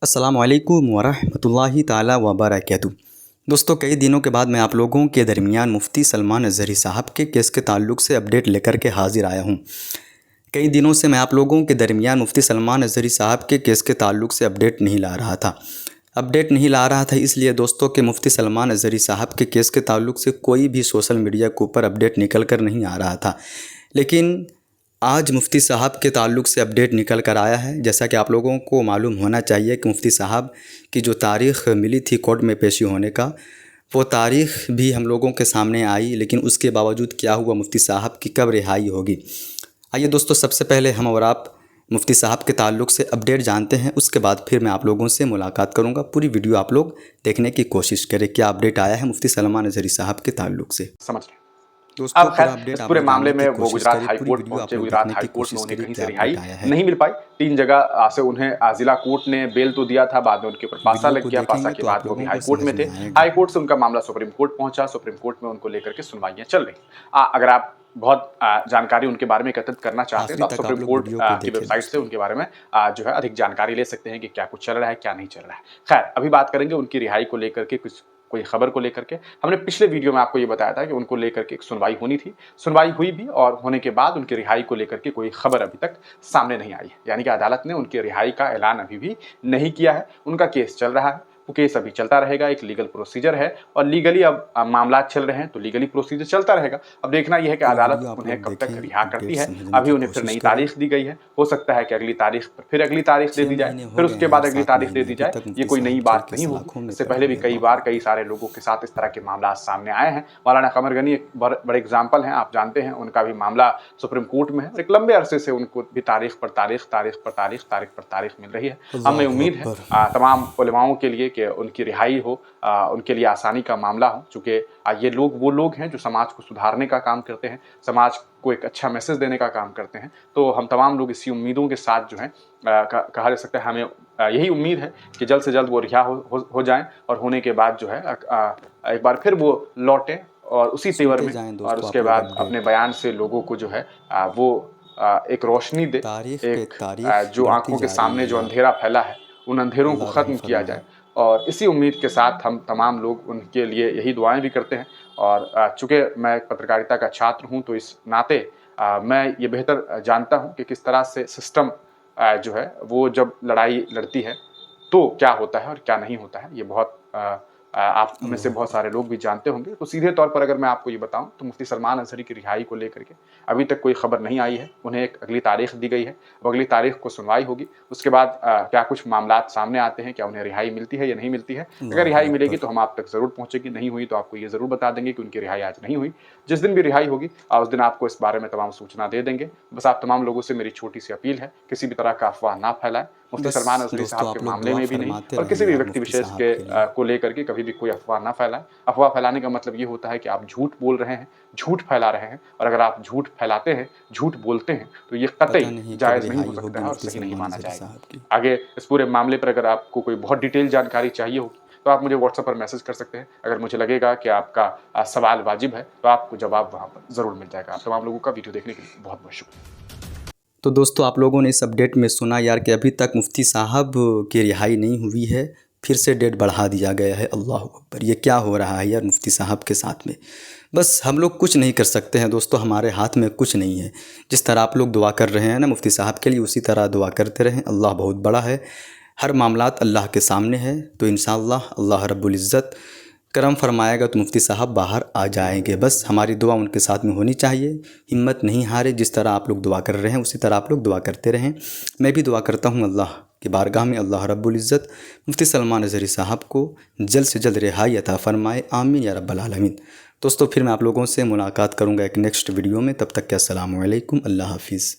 अस्सलामुअलैकुम वरहमतुल्लाहि ताला वबरकातुहू। दोस्तों, कई दिनों के बाद मैं आप लोगों के दरमियान मुफ्ती सलमान अज़हरी साहब के केस के ताल्लुक़ से अपडेट लेकर के हाज़िर आया हूँ। कई दिनों से मैं आप लोगों के दरमियान मुफ्ती सलमान अज़हरी साहब के केस के ताल्लुक़ से अपडेट नहीं ला रहा था इसलिए दोस्तों कि मुफ्ती सलमान अज़हरी साहब के केस के ताल्लुक़ से कोई भी सोशल मीडिया के ऊपर अपडेट निकल कर नहीं आ रहा था। लेकिन आज मुफ्ती साहब के ताल्लुक़ से अपडेट निकल कर आया है। जैसा कि आप लोगों को मालूम होना चाहिए कि मुफ्ती साहब की जो तारीख़ मिली थी कोर्ट में पेशी होने का, वो तारीख़ भी हम लोगों के सामने आई, लेकिन उसके बावजूद क्या हुआ, मुफ्ती साहब की कब रिहाई होगी। आइए दोस्तों, सबसे पहले हम और आप मुफ्ती साहब के ताल्लुक़ से अपडेट जानते हैं, उसके बाद फिर मैं आप लोगों से मुलाकात करूँगा। पूरी वीडियो आप लोग देखने की कोशिश करें, क्या अपडेट आया है मुफ्ती सलमान अज़हरी साहब के ताल्लुक़ से। समझ लें। दोस्तों, अब खैर इस पूरे मामले में वो गुजरात हाई कोर्ट वीडियो आप पहुंचे। लोग गुजरात देखने हाई की कोर्ट में कोशिश उन्हें करिए कहीं से क्या रिहाई अपडेट आया है। नहीं मिल पाई। 3 जगह से उन्हें जिला कोर्ट ने बेल तो दिया था, बाद में उनके ऊपर पासा वीडियो लग को गया। पासा देखेंगे के तो बाद आप वो अभी लोगों हाई को कोर्ट में समझ थे। में आएगा। हाई कोर्ट से उनका मामला सुप्रीम कोर्ट पहुंचा। सुप्रीम कोर्ट में उनको लेकर के सुनवाइयां चल रही। अगर आप बहुत जानकारी उनके बारे में एकत्रित करना चाहते हैं आखिरी तो आप तक सुप्रीम आप लोग कोर्ट वीडियो को की देखें वेबसाइट से दोस्तों। उनके बारे में जो है अधिक जानकारी ले सकते हैं कि क्या कुछ चल रहा है, क्या नहीं चल रहा है। खैर, अभी बात करेंगे उनकी रिहाई को लेकर के, कोई खबर को लेकर के। हमने पिछले वीडियो में आपको ये बताया था कि उनको लेकर के एक सुनवाई होनी थी। सुनवाई हुई भी, और होने के बाद उनकी रिहाई को लेकर के कोई खबर अभी तक सामने नहीं आई है। यानी कि अदालत ने उनकी रिहाई का ऐलान अभी भी नहीं किया है। उनका केस चल रहा है, वो केस अभी चलता रहेगा। एक लीगल प्रोसीजर है और लीगली अब मामला चल रहे हैं तो लीगली प्रोसीजर चलता रहेगा। अब देखना यह है कि पूरी अदालत वीडियो आप उन्हें लोग कब तक देखें, रिहा अपडेट करती है। समझने अभी की उन्हें फिर कोशिश नई करें। तारीख दी गई है। हो सकता है कि अगली तारीख पर फिर अगली तारीख दे 6 दी जाए, महीने फिर हो गए उसके हैं बाद और अगली 7 तारीख दे महीने दी अभी जाए। तक ये मुफ्ती कोई नई साहब जेल बात के नहीं होगी। सलाखों में इससे पड़े पहले भी हुए। कई बार कई सारे लोगों के साथ इस तरह के मामला सामने आए हैं। मौलाना कमर गनी एक बड़े एग्जाम्पल हैं, आप जानते हैं। उनका भी मामला सुप्रीम कोर्ट में है और एक लंबे अरसे से उनको भी तारीख पर तारीख मिल रही है। हमें अल्लाहु उम्मीद है अकबर। तमाम उलमाओं के लिए कि उनकी रिहाई हो, उनके लिए आसानी का मामला हो। चूँकि ये लोग वो लोग हैं जो समाज को सुधारने का काम करते हैं, समाज को एक अच्छा मैसेज देने का काम करते हैं। तो हम तमाम लोग इसी उम्मीदों के साथ जो है कहा जा सकता है, हमें यही उम्मीद है कि जल्द से जल्द वो रिहा हो जाएं और होने के बाद जो है एक बार फिर वो लौटें और उसी तेवर सुनते में, जाएं और दोस्तों उसके आप लोग बाद अपने अपडेट। बयान से लोगों को जो है वो एक रोशनी दे। तारीख पे एक तारीख जो बढ़ती आंखों के जा रही सामने है जो यार, अंधेरा फैला है, उन अंधेरों को अल्लाह रहम ख़त्म किया फरमाए। जाए। और इसी उम्मीद के साथ हम तमाम लोग उनके लिए यही दुआएं भी करते हैं। और चूँकि मैं एक पत्रकारिता का छात्र हूँ, तो इस नाते मैं ये बेहतर जानता हूँ कि किस तरह से सिस्टम जो है वो जब लड़ाई लड़ती है तो क्या होता है और क्या नहीं होता है। ये बहुत आप में से अल्लाह बहुत अकबर। सारे लोग भी जानते होंगे। तो सीधे तौर पर अगर मैं आपको ये बताऊं तो मुफ्ती सलमान अज़हरी की रिहाई को लेकर के अभी तक कोई खबर नहीं आई है। उन्हें एक अगली तारीख दी गई है, वो अगली तारीख को सुनवाई होगी। उसके बाद क्या कुछ मामलात सामने आते हैं, क्या उन्हें रिहाई मिलती है या नहीं मिलती है। अगर अल्लाहु रिहाई मिलेगी अकबर। तो हम आप तक ज़रूर पहुँचेगी, नहीं हुई तो आपको ये ज़रूर बता देंगे कि उनकी रिहाई आज नहीं हुई। जिस दिन भी रिहाई होगी उस दिन आपको इस बारे में तमाम सूचना दे देंगे। बस आप तमाम लोगों से मेरी छोटी सी अपील है, किसी भी तरह का अफवाह ना फैलाएं। मुफ्ती बस सलमान अज़हरी दोस्तों, साहब के आप लोग मामले दुआ में भी नहीं, फरमाते और रहें किसी भी यार व्यक्ति मुफ्ती विशेष साहब के के लिए। को लेकर के कभी भी कोई अफवाह ना फैलाएं। अफवाह फैलाने का मतलब ये होता है कि आप झूठ बोल रहे हैं, झूठ फैला रहे हैं। और अगर आप झूठ फैलाते हैं, झूठ बोलते हैं, तो ये पता कतई नहीं कब जायज़ नहीं हो रिहाई सकता होगी है और मुफ्ती सही नहीं सलमान माना अज़हरी जाएगा। साहब की। आगे इस पूरे मामले पर अगर आपको कोई बहुत डिटेल जानकारी चाहिए होगी तो आप मुझे व्हाट्सएप पर मैसेज कर सकते हैं। अगर मुझे लगेगा कि आपका सवाल वाजिब है तो आपको जवाब वहाँ पर ज़रूर मिल जाएगा। आप तमाम लोगों का वीडियो देखने के लिए बहुत बहुत शुक्रिया। तो दोस्तों, आप लोगों ने इस अपडेट में सुना यार कि अभी तक मुफ्ती साहब की रिहाई नहीं हुई है, फिर से डेट बढ़ा दिया गया है। अल्लाह अकबर, ये क्या हो रहा है यार मुफ्ती साहब के साथ में। बस हम लोग कुछ नहीं कर सकते हैं दोस्तों, हमारे हाथ में कुछ नहीं है। जिस तरह आप लोग दुआ कर रहे हैं ना मुफ्ती साहब के लिए, उसी तरह दुआ करते रहें। अल्लाह बहुत बड़ा है, हर मामलात अल्लाह के सामने है। तो इंशाअल्लाह अल्लाह रब्बुल इज़्ज़त करम फरमाएगा तो मुफ्ती साहब बाहर आ जाएंगे। बस हमारी दुआ उनके साथ में होनी चाहिए, हिम्मत नहीं हारे। जिस तरह आप लोग दुआ कर रहे हैं उसी तरह आप लोग दुआ करते रहें। मैं भी दुआ करता हूँ अल्लाह की बारगाह में, अल्लाह रब्बुल इज़्ज़त मुफ्ती सलमान अज़हरी साहब को जल्द से जल्द रिहाई अता फ़रमाए, आमीन या रब्बल आलमीन। दोस्तों, फिर मैं आप लोगों से मुलाकात करूँगा एक नेक्स्ट वीडियो में। तब तक के अस्सलामु अलैकुम, अल्लाह हाफ़िज़।